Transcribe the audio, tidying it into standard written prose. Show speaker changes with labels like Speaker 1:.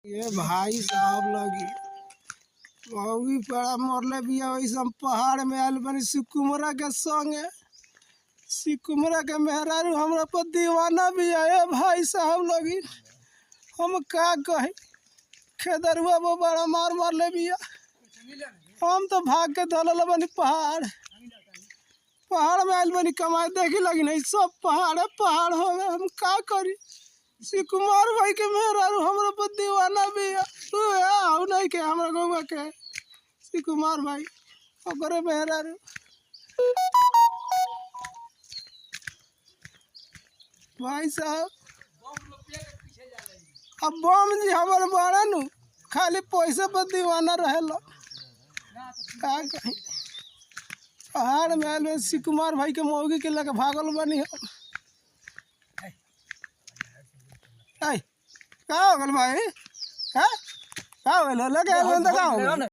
Speaker 1: ये भाई साहब लगी मौगी पड़ा मरले बिया वैसे हम पहाड़ में आयल बनी सिकुमरा के संगे सिकुमरा के मेहरारू हमरा पर दीवाना भी है भाई साहब लगी हम का कही खेदरुआ वो बड़ा मार मारले बिया हम तो भाग के धलल बनी पहाड़ में आयल बनी कमाए देखी लगी नहीं सब पहाड़ हो गए हम का करी सिकुमार भाई के मेहरारू हमरा पर दीवाना भी है नहीं के हमरा गौवा के सिकुमार भाई ओकरे मेहरारू भाई साहब अब बम जी हमारे बड़ा नु खाली पैसे पर दीवाना रहेला का कही पहाड़ में आयल सिकुमार भाई के मौगी के लेके भागल बनी हम का हो गल भाई का हो गल लगे का हो गल